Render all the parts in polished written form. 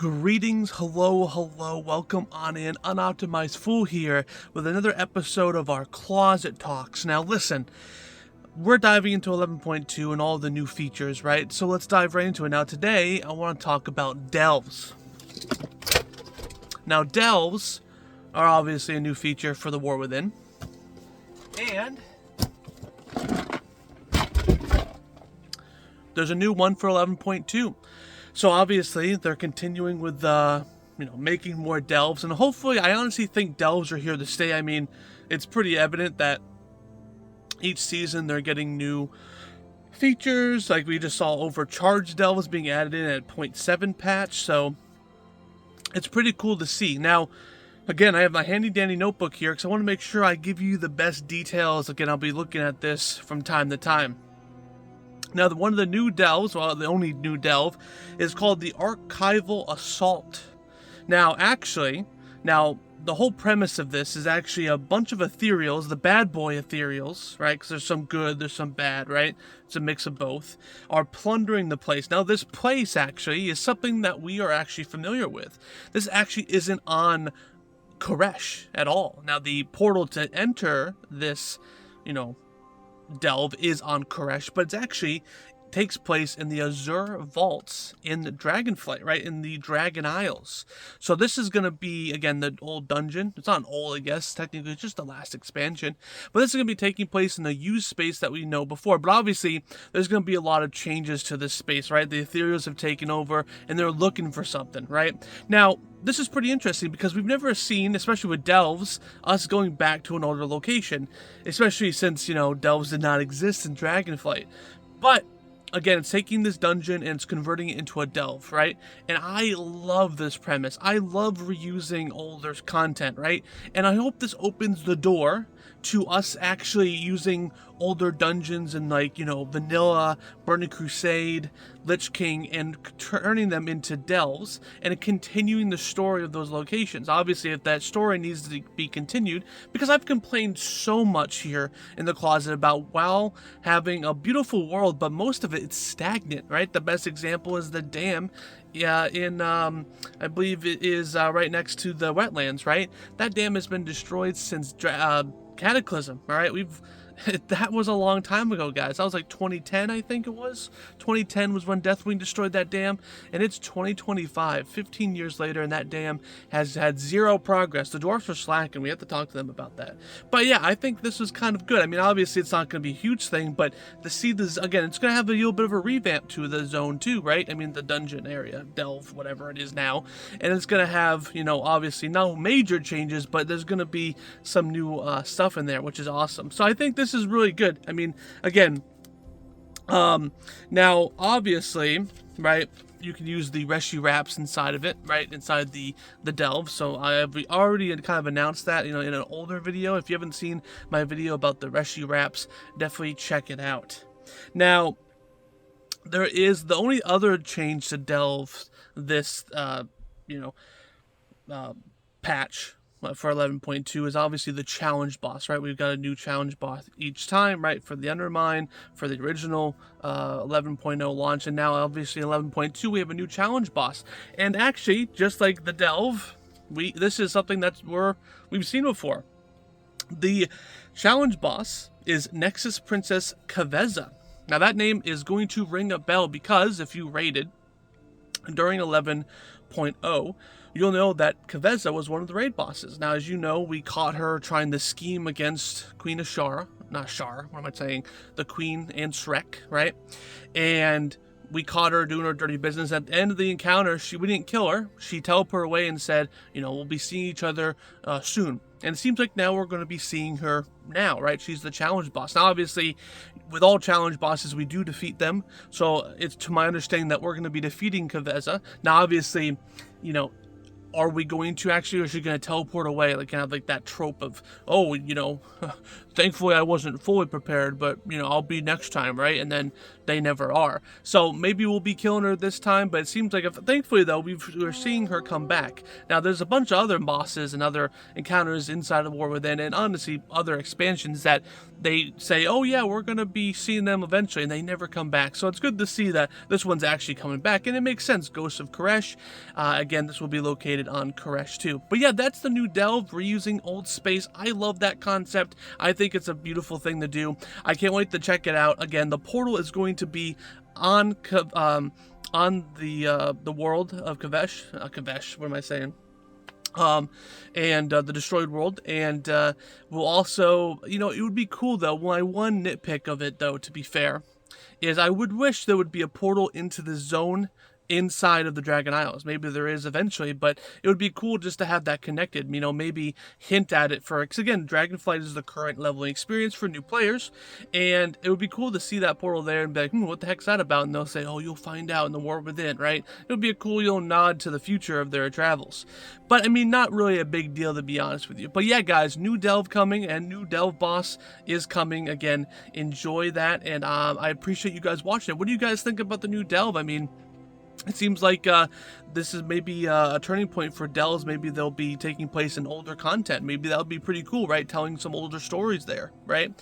Greetings, hello, welcome on in. Unoptimized Fool here with another episode of our Closet Talks. Now listen, we're diving into 11.2 and all the new features, right? So let's dive right into it. Now today, I want to talk about delves. Now delves are obviously a new feature for the War Within. And there's a new one for 11.2. So obviously they're continuing with making more delves, and hopefully, I honestly think delves are here to stay. I mean, it's pretty evident that each season they're getting new features. Like we just saw overcharged delves being added in at 0.7 patch, so it's pretty cool to see. Now, again, I have my handy dandy notebook here because I want to make sure I give you the best details. Again, I'll be looking at this from time to time. Now, one of the new delves, well, the only new delve, is called the Archival Assault. Now, the whole premise of this is actually a bunch of ethereals, the bad boy ethereals, right? Because there's some good, there's some bad, right? It's a mix of both, are plundering the place. Now, this place actually is something that we are actually familiar with. This actually isn't on Koresh at all. Now, the portal to enter this, delve is on Koresh, but it actually takes place in the Azure vaults in the Dragonflight, right, in the Dragon Isles. So this is going to be, again, the old dungeon. It's not old, I guess, technically it's just the last expansion, but this is going to be taking place in the used space that we know before. But obviously there's going to be a lot of changes to this space, right? The ethereals have taken over and they're looking for something, right? Now, this is pretty interesting because we've never seen, especially with delves, us going back to an older location, especially since, delves did not exist in Dragonflight. But again, it's taking this dungeon and it's converting it into a delve, right? And I love this premise. I love reusing older content, right? And I hope this opens the door to us actually using older dungeons and vanilla, Burning Crusade, Lich King, and turning them into delves and continuing the story of those locations. Obviously, if that story needs to be continued, because I've complained so much here in the closet about WoW having a beautiful world, but most of it's stagnant, right? The best example is the dam I believe it is right next to the wetlands, right? That dam has been destroyed since Cataclysm, all right? That was a long time ago, guys. That was like 2010, I think it was. 2010 was when Deathwing destroyed that dam, and it's 2025, 15 years later, and that dam has had zero progress. The dwarfs are slacking. We have to talk to them about that. But yeah, I think this was kind of good. I mean, obviously, it's not going to be a huge thing, but to see this, again, it's going to have a little bit of a revamp to the zone too, right? I mean, the dungeon area, delve, whatever it is now. And it's going to have, obviously, no major changes, but there's going to be some new stuff in there, which is awesome. So I think this is really good. I mean, again, now obviously, right, you can use the Reshi wraps inside of it, right, inside the delve. So I have already kind of announced that, in an older video. If you haven't seen my video about the Reshi wraps, definitely check it out. Now, there is the only other change to delve this, patch for 11.2 is obviously the challenge boss, right? We've got a new challenge boss each time, right? For the Undermine, for the original 11.0 launch, and now obviously 11.2 we have a new challenge boss. And actually, just like the delve, this is something we've seen before. The challenge boss is Nexus Princess Kaveza. Now that name is going to ring a bell because if you raided during 11.0, you'll know that Kaveza was one of the raid bosses. Now, as you know, we caught her trying to scheme against Queen Ashara. Not Shar, what am I saying? The Queen and Shrek, right? And we caught her doing her dirty business. At the end of the encounter, we didn't kill her. She teleported away and said, we'll be seeing each other soon. And it seems like now we're going to be seeing her now, right? She's the challenge boss. Now, obviously, with all challenge bosses, we do defeat them. So it's to my understanding that we're going to be defeating Kaveza. Now, obviously, are we going to actually, or is she going to teleport away? Like, kind of like that trope of, thankfully I wasn't fully prepared, but, I'll be next time, right? And then they never are. So maybe we'll be killing her this time, but it seems like, thankfully though, we're seeing her come back. Now there's a bunch of other bosses and other encounters inside of War Within, and honestly other expansions that they say, oh yeah, we're gonna be seeing them eventually, and they never come back. So it's good to see that this one's actually coming back, and it makes sense. Ghost of Koresh, again, this will be located on Koresh too. But yeah, that's the new delve, reusing old space. I love that concept. I think it's a beautiful thing to do. I can't wait to check it out. Again, the portal is going to be on the world of Kavesh, what am I saying? And the destroyed world, and we'll also, you know, it would be cool though. My one nitpick of it though, to be fair, is I would wish there would be a portal into the zone inside of the Dragon Isles. Maybe there is eventually, but it would be cool just to have that connected, you know, maybe hint at it for, because again, Dragonflight is the current leveling experience for new players, and it would be cool to see that portal there and be like, what the heck's that about? And they'll say, oh, you'll find out in the War Within, right? It would be a cool little nod to the future of their travels. But I mean, not really a big deal, to be honest with you. But yeah, guys, new delve coming, and new delve boss is coming. Again, enjoy that, and I appreciate you guys watching it. What do you guys think about the new delve? I mean, it seems like this is maybe a turning point for delves. Maybe they'll be taking place in older content. Maybe that would be pretty cool, right? Telling some older stories there, right?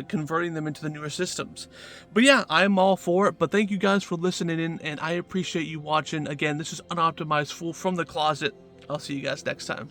Converting them into the newer systems. But yeah, I'm all for it. But thank you guys for listening in, and I appreciate you watching. Again, this is Unoptimized Fool from the Closet. I'll see you guys next time.